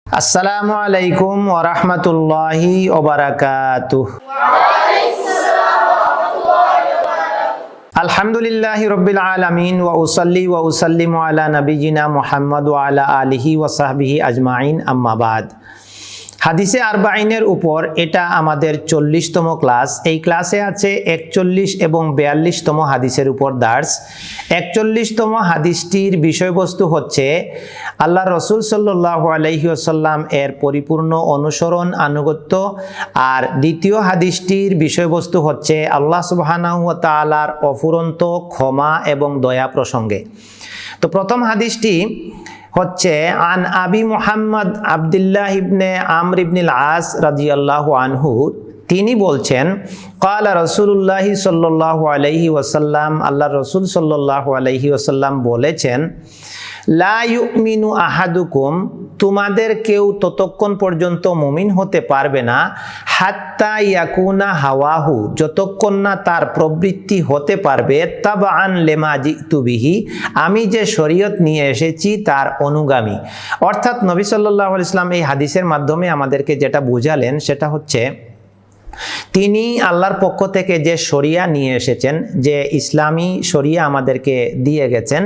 আসসালামু আলাইকুম ওয়া রাহমাতুল্লাহি ওয়া বারাকাতুহু। আলহামদুলিল্লাহি রাব্বিল আলামিন ওয়া উসাল্লি ওয়া উসাল্লিমু আলা নাবিয়িনা মুহাম্মদ ওয়া আলা আলিহি ওয়া সাহবিহি আজমাইন, আম্মা বাদ। হাদিসে আরবাইনের উপর এটা আমাদের 40তম ক্লাস। এই ক্লাসে আছে 41 এবং 42তম হাদিসের উপর দার্স। 41তম হাদিসটির বিষয়বস্তু হচ্ছে আল্লাহ রসুল সাল্লাল্লাহু আলাইহি ওয়াসাল্লাম এর পরিপূর্ণ অনুসরণ, আনুগত্য। আর দ্বিতীয় হাদিসটির বিষয়বস্তু হচ্ছে আল্লাহ সুবহানাহু ওয়া তাআলার অফুরন্ত ক্ষমা এবং দয়া প্রসঙ্গে। তো প্রথম হাদিসটি হচ্ছে আন আবি মুহাম্মদ আব্দুল্লাহ ইবনে আমর ইবনুল আস রাদিয়াল্লাহু আনহু, তিনি বলছেন ক্বালা রাসূলুল্লাহি সাল্লাল্লাহু আলাইহি ওয়াসাল্লাম, আল্লাহ রসুল সাল্লাল্লাহু আলাইহি ওয়াসাল্লাম বলেছেন, লা ইউমিনু আহাদুকুম, তোমাদের কেউ ততক্ষণ পর্যন্ত মুমিন হতে পারবে না, হাত্তা ইয়াকুনা হাওয়াহু, যতক্ষণ না তার প্রবৃত্তি হতে পারবে তাবআন লিমা জিতু বিহি, আমি যে শরীয়ত নিয়ে এসেছি তার অনুগামী। অর্থাৎ নবী সাল্লাল্লাহু আলাইহি ওয়াসাল্লাম এই হাদিসের মাধ্যমে আমাদেরকে যেটা বুঝালেন সেটা হচ্ছে তিনি আল্লাহর পক্ষ থেকে যে শরিয়া নিয়ে এসেছেন, যে ইসলামী শরিয়া আমাদেরকে দিয়ে গেছেন,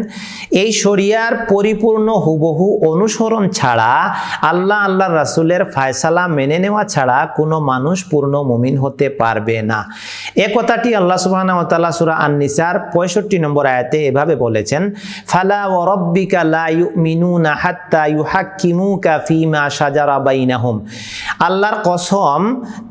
এই শরিয়ার পরিপূর্ণ হুবহু অনুসরণ ছাড়া, আল্লাহর রাসূলের ফায়সালা মেনে নেওয়া ছাড়া কোনো মানুষ পূর্ণ মুমিন হতে পারবে না। এ কথাটি আল্লাহ সুবহানাহু ওয়া তাআলা সূরা আন-নিসার 65 নম্বর আয়াতে এভাবে বলেছেন, ফালা ওয়া রাব্বিকা লা ইউমিনুনা হাত্তা ইউহাক্কিমুকা ফীমা শাজারা বাইনাহুম, আল্লাহর কসম,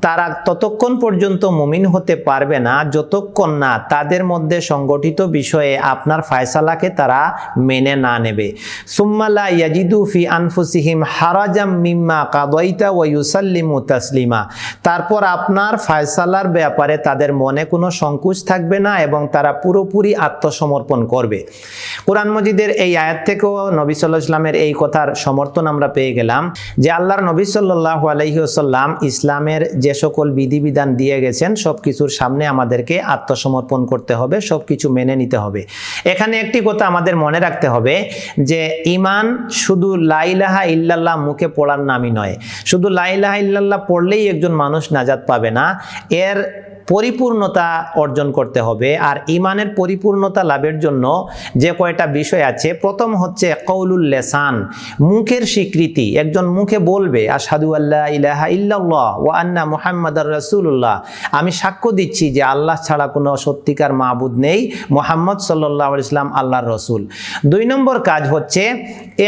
তারা ততক্ষণ পর্যন্ত মুমিন হতে পারবে না যতক্ষণ না তাদের মধ্যে সংগঠিত বিষয়ে আপনার ফায়সালাকে তারা মেনে না নেবে। সুম্মা লা ইয়াজিদু ফি আনফুসিহিম হারাজাম মিম্মা কাদাইতা ওয়া ইউসাল্লিমু তাসলিমা, তারপর আপনার ফায়সালার ব্যাপারে তাদের মনে কোনো সংকোচ থাকবে না এবং তারা পুরোপুরি আত্মসমর্পণ করবে। কোরআন মজিদের এই আয়াত থেকেও নবী সাল্লাল্লাহু আলাইহি ওয়াসাল্লামের এই কথার সমর্থন আমরা পেয়ে গেলাম যে আল্লাহর নবী সাল্লাল্লাহু আলাইহি ওয়াসাল্লাম ইসলামের যে সকল বিধিবিধান দিয়ে গেছেন সব কিছুর সামনে আমাদেরকে আত্মসমর্পণ করতে হবে, সব কিছু মেনে নিতে হবে। এখানে একটি কথা আমাদের মনে রাখতে হবে যে ঈমান শুধু লা ইলাহা ইল্লাল্লাহ মুখে পড়ার নামই নয়। শুধু লা ইলাহা ইল্লাল্লাহ পড়লেই একজন মানুষ নাজাত পাবে না, এর পরিপূর্ণতা অর্জন করতে হবে। আর ঈমানের পরিপূর্ণতা লাভের জন্য যে কয়টা বিষয় আছে, প্রথম হচ্ছে কওলুল লিসান, মুখের স্বীকৃতি। একজন মুখে বলবে আশহাদু আল্লা ইলাহা ইল্লাল্লাহ ওয়া আন্না মুহাম্মাদার রাসূলুল্লাহ, আমি সাক্ষ্য দিচ্ছি যে আল্লাহ ছাড়া কোনো সত্যিকার মাবুদ নেই, মুহাম্মদ সাল্লাল্লাহু আলাইহি ওয়াসাল্লাম আল্লাহর রাসূল। 2 নম্বর কাজ হচ্ছে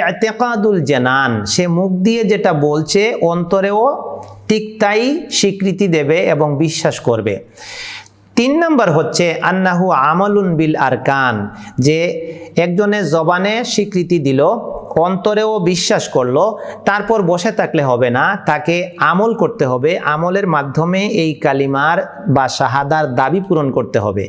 ইতিকাদুল জানান, সে মুখ দিয়ে যেটা বলছে অন্তরেও ঠিক তাই স্বীকৃতি দেবে এবং বিশ্বাস করবে। 3 নম্বর হচ্ছে আন্নাহু আমালুন বিল আরকান, যে একজনের জবানে স্বীকৃতি দিল, অন্তরেও বিশ্বাস করলো, তারপর বসে থাকলে হবে না, তাকে আমল করতে হবে। আমলের মাধ্যমে এই কালিমার বা শাহাদার দাবি পূরণ করতে হবে।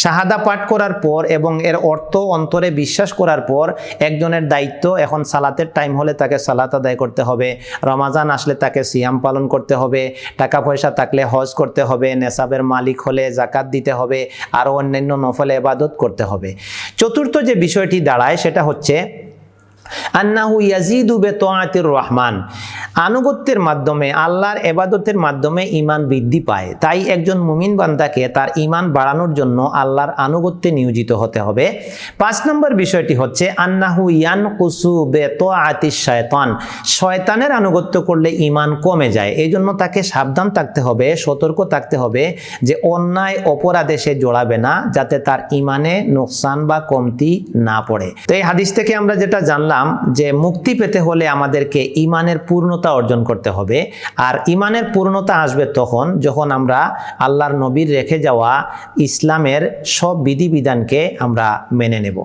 শাহাদা পাঠ করার পর এবং এর অর্থ অন্তরে বিশ্বাস করার পর একজনের দায়িত্ব, এখন সালাতের টাইম হলে তাকে সালাত আদায় করতে হবে, রমাজান আসলে তাকে সিয়াম পালন করতে হবে, টাকা পয়সা থাকলে হজ করতে হবে, নেসাবের মালিক হলে যাকাত দিতে হবে, আরও অন্যান্য নফল ইবাদত করতে হবে। চতুর্থ যে বিষয়টি দাঁড়ায় সেটা হচ্ছে আন্নাহু ইয়াজিদু বিতাআতির রহমান, আনুগত্যের মাধ্যমে, আল্লাহর ইবাদতের মাধ্যমে ঈমান বৃদ্ধি পায়। তাই একজন মুমিন বান্দাকে তার ঈমান বাড়ানোর জন্য আল্লাহর আনুগত্যে নিয়োজিত হতে হবে। 5 নম্বর বিষয়টি হচ্ছে আন্নাহু ইয়ানকুসু বিতাআতিশ শায়তান, শয়তানের আনুগত্য করলে ঈমান কমে যায়। এই জন্য তাকে সাবধান থাকতে হবে, সতর্ক থাকতে হবে যে অন্যায় অপরাধে সে জড়াবে না, যাতে তার ঈমানে নোকসান বা কমতি না পড়ে। তো এই হাদিস থেকে আমরা যেটা জানলাম যে মুক্তি পেতে হলে আমাদেরকে ঈমানের পূর্ণতা অর্জন করতে হবে। আর ঈমানের পূর্ণতা আসবে তখন যখন আমরা আল্লাহর নবীর রেখে যাওয়া ইসলামের সব বিধিবিধানকে আমরা মেনে নেব।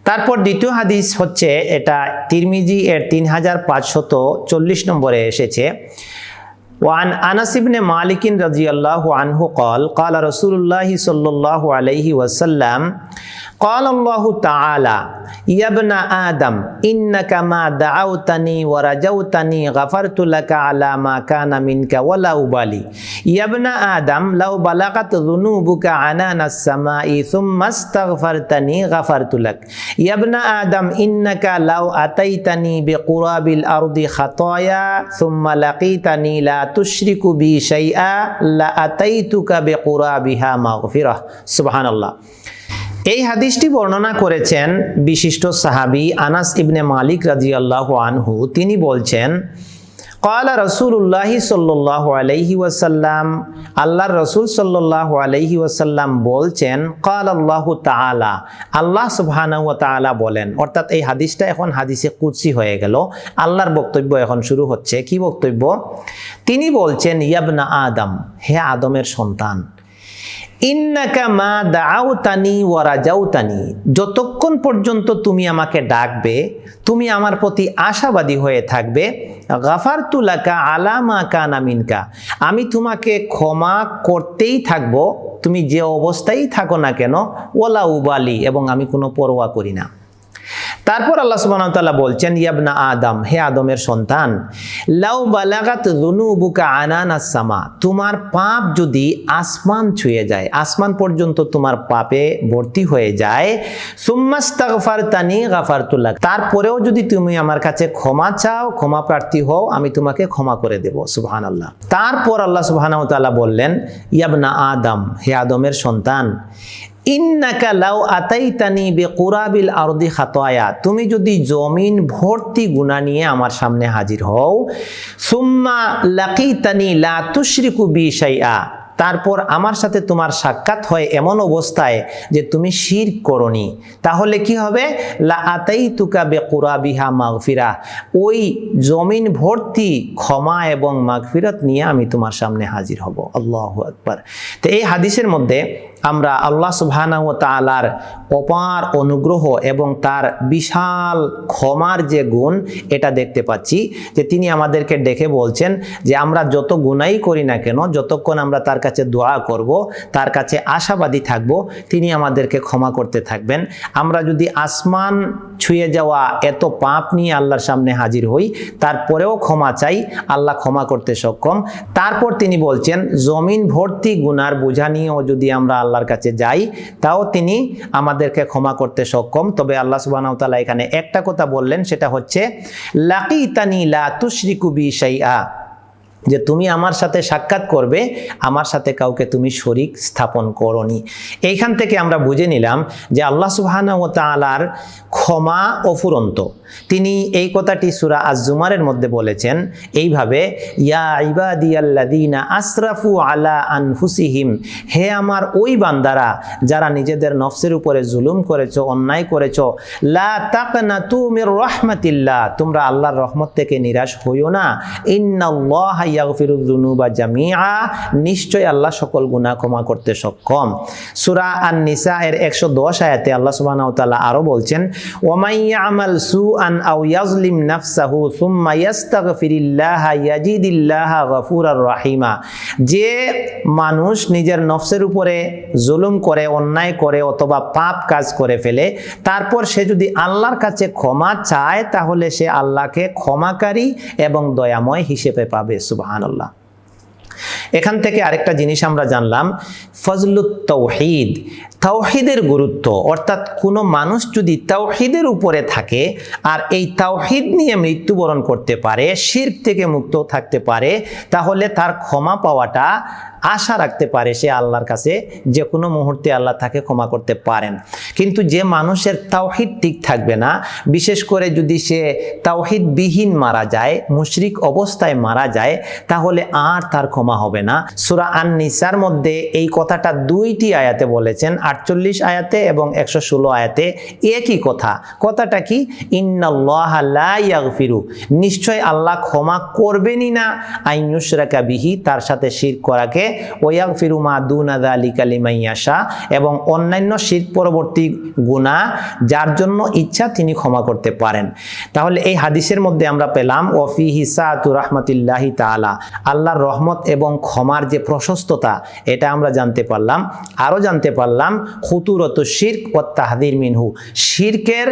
তারপর দ্বিতীয় হাদিস হচ্ছে, এটা তিরমিজি এর 3540 নম্বরে এসেছে। ওয়ান আনাস ইবনে মালিক রাদিয়াল্লাহু আনহু قال قال رسول الله صلى الله عليه وسلم قال الله تعالى يا ابن آدم إنك ما دعوتني ورجوتني غفرت لك على ما كان منك ولا أبالي يا ابن آدم لو بلغت ذنوبك عنان السماء ثم استغفرتني غفرت لك يا ابن آدم إنك لو أتيتني بقراب الأرض خطايا ثم لقيتني لا تشرك بي شيئا لأتيتك بقرابها مغفرة سبحان الله এই হাদিসটি বর্ণনা করেছেন বিশিষ্ট সাহাবী আনাস ইবনে মালিক রাদিয়াল্লাহু আনহু। তিনি বলছেন ক্বালা রাসূলুল্লাহি সাল্লাল্লাহু আলাইহি ওয়াসাল্লাম, আল্লাহর রাসূল সাল্লাল্লাহু আলাইহি ওয়াসাল্লাম বলছেন ক্বালা আল্লাহু তাআলা, আল্লাহ সুবহানাহু ওয়া তাআলা বলেন। অর্থাৎ এই হাদিসটা এখন হাদিসে কুদসি হয়ে গেল। আল্লাহর বক্তব্য এখন শুরু হচ্ছে। কি বক্তব্য? তিনি বলছেন ইয়া আদম, হে আদমের সন্তান, ইন্নাকা মা দাআউতানি ওয়া রাজাউতানি, যতক্ষণ পর্যন্ত তুমি আমাকে ডাকবে, তুমি আমার প্রতি আশাবাদী হয়ে থাকবে, গাফারতু লাকা আলা মা কানা মিনকা, আমি তোমাকে ক্ষমা করতেই থাকবো, তুমি যে অবস্থায় থাকো না কেন, ওয়ালা উবালি, এবং আমি কোনো পরোয়া করি না। তারপর আল্লাহ সুবহানাহু ওয়া তাআলা বলছেন ইয়া আদম, হে আদমের সন্তান, লাউ বালাগাত যুনুবুকা আনানাস সামা, তোমার পাপ যদি আসমান ছুঁয়ে যায়, আসমান পর্যন্ত তোমার পাপে ভর্তি হয়ে যায়, সুম্মাস্তাগফারতানি গাফারতু লাক, তারপরেও যদি তুমি আমার কাছে ক্ষমা চাও, ক্ষমা প্রার্থী হও, আমি তোমাকে ক্ষমা করে দেব। সুবহানাল্লাহ। তারপর আল্লাহ সুবহানাহু ওয়া তাআলা বললেন ইয়া আদম, হে আদমের সন্তান, ইন্নাকা লাউ আতাইতানি বিকুরাবিল আরদি খাতায়া, তুমি যদি জমিন ভর্তি গুনাহ নিয়ে আমার সামনে হাজির হও, সুম্মা লাকিতানি লা তুশরিকু বি শাইআ, তারপর আমার সাথে তোমার সাক্ষাৎ হয় এমন অবস্থায় যে তুমি শিরক করনি, তাহলে কি হবে? লা আতাইতুকা বিকুরাবিহা মাগফিরা, ওই জমিন ভর্তি ক্ষমা এবং মাগফিরাত নিয়ে আমি তোমার সামনে হাজির হব। আল্লাহু আকবার। তো এই হাদিসের মধ্যে আমরা আল্লাহ সুবহানাহু ওয়া তাআলার অপার অনুগ্রহ এবং তার বিশাল ক্ষমার যে গুণ, এটা দেখতে পাচ্ছি যে তিনি আমাদেরকে ডেকে বলছেন যে আমরা যত গুনাহই করি না কেন, যতক্ষণ আমরা তার কাছে দোয়া করব, তার কাছে আশাবাদী থাকব, তিনি আমাদেরকে ক্ষমা করতে থাকবেন। আমরা যদি আসমান ছুঁয়ে যাওয়া এত পাপ নিয়ে আল্লাহর সামনে হাজির হই, তারপরেও ক্ষমা চাই, আল্লাহ ক্ষমা করতে সক্ষম। তারপর তিনি বলছেন জমিন ভর্তি গুনার বোঝা নিয়েও যদি আমরা আল্লাহর কাছে যাই, তাও তিনি আমাদেরকে ক্ষমা করতে সক্ষম। তবে আল্লাহ সুবহানাহু ওয়া তাআলা এখানে একটা কথা বললেন, সেটা হচ্ছে লাকিতানি লা তুশরিকু বি শাইআ, যে তুমি আমার সাথে সাক্ষাৎ করবে, আমার সাথে কাউকে তুমি শরীক স্থাপন করনি। এইখান থেকে আমরা বুঝে নিলাম যে আল্লাহ সুবহানাহু ওয়া তাআলার ক্ষমা অফুরন্ত। তিনি এই কথাটি সূরা আজ-জুমারের মধ্যে বলেছেন এইভাবে, ইয়া ইবাদিয়াল্লাযীনা আসরাফু আলা আনফুসিহিম, হে আমার ওই বান্দারা যারা নিজেদের নফসের উপরে জুলুম করেছো, অন্যায় করেছো, লা তাকনাতু মির রাহমাতিল্লাহ, তোমরা আল্লাহর রহমত থেকে নিরাশ হইও না, ইন্নাল্লাহা ইয়াগফিরুয যুনুবা জামিআ, নিশ্চয় আল্লাহ সকল গুনাহ ক্ষমা করতে সক্ষম। সূরা আন-নিসা এর 110 আয়াতে আল্লাহ সুবহানাহু ওয়া তাআলা আরো বলছেন, ওয়া মান ইয়ামাল সুআন আও ইয়াজলিম নাফসাহু সুম্মা ইস্তাগফিরিল্লাহা ইয়াজিদিল্লাহা গফুরার রাহিমা, যে মানুষ নিজের নফসের উপরে জুলুম করে, অন্যায় করে অথবা পাপ কাজ করে ফেলে, তারপর সে যদি আল্লাহর কাছে ক্ষমা চায়, তাহলে সে আল্লাহকে ক্ষমাকারী এবং দয়াময় হিসেবে পাবে। সুবহানাল্লাহ। এখান থেকে আরেকটা জিনিস আমরা জানলাম, ফজলুত তাওহীদ, তাওহীদের গুরুত্ব। অর্থাৎ কোনো মানুষ যদি তাওহীদের উপরে থাকে আর এই তাওহীদ নিয়ে মৃত্যুবরণ করতে পারে, শিরক থেকে মুক্ত থাকতে পারে, তাহলে তার ক্ষমা পাওয়াটা আশা রাখতে পারে, সে আল্লাহর কাছে যে কোনো মুহূর্তে আল্লাহ তাকে ক্ষমা করতে পারেন। কিন্তু যে মানুষের তাওহীদ ঠিক থাকবে না, বিশেষ করে যদি সে তাওহীদবিহীন মারা যায়, মুশরিক অবস্থায় মারা যায়, তাহলে আর তার ক্ষমা হবে না। সূরা আন-নিসার মধ্যে এই কথাটা দুইটি আয়াতে বলেছেন, 48 আয়াতে এবং 116 আয়াতে একই কথা। কথাটা কি? ইন্নাল্লাহা লা ইয়াগফিরু, নিশ্চয় আল্লাহ ক্ষমা করবেনই না, আইয়ুশরাকা বিহি, তার সাথে শিরক করাকে, ওয়াগফিরু মা দুনা যালিকা লিমান ইয়াশা, এবং অন্যান্য শিরক পরবর্তী গুনাহ যার জন্য ইচ্ছা তিনি ক্ষমা করতে পারেন। তাহলে এই হাদিসের মধ্যে আমরা পেলাম ওয়াফিহি সাআতু রাহমাতিল্লাহি তাআলা, আল্লাহর রহমত এবং ক্ষমার যে প্রশস্ততা এটা আমরা জানতে পারলাম। আরও জানতে পারলাম খুতুরতু শিরক ওয়া তাহযীর মিনহু, শিরকের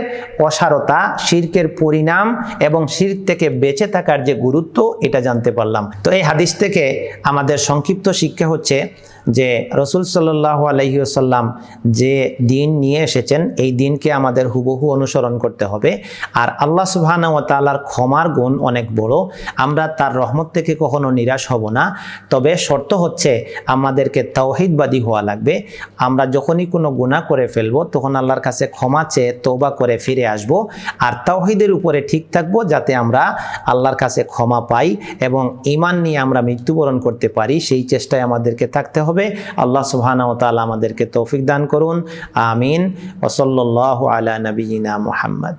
অসারতা, শিরকের পরিণাম এবং শিরক থেকে বেঁচে থাকার যে গুরুত্ব এটা জানতে পারলাম। তো এই হাদিস থেকে আমাদের সংক্ষিপ্ত শিক্ষা হচ্ছে যে রাসূল সাল্লাল্লাহু আলাইহি ওয়াসাল্লাম যে দিন নিয়ে এসেছেন এই দিনকে আমাদের হুবহু অনুসরণ করতে হবে। আর আল্লাহ সুবহানাহু ওয়া তাআলার ক্ষমার গুণ অনেক বড়, আমরা তার রহমত থেকে কখনো নিরাশ হব না। তবে শর্ত হচ্ছে আমাদেরকে তাওহীদবাদী হওয়া লাগবে। আমরা যখনই কোনো গুনাহ করে ফেলবো তখন আল্লাহর কাছে ক্ষমা চেয়ে তওবা করে ফিরে আসব, আর তাওহীদের উপরে ঠিক থাকবো যাতে আমরা আল্লাহর কাছে ক্ষমা পাই এবং ঈমান নিয়ে আমরা মৃত্যুবরণ করতে পারি, সেই চেষ্টায় আমাদেরকে থাকতে হবে। আল্লাহ সুবহানাহু ওয়া তাআলা আমাদেরকে তৌফিক দান করুন। আমিন। ওয়া সাল্লাল্লাহু আলা নবিয়িনা মুহাম্মদ।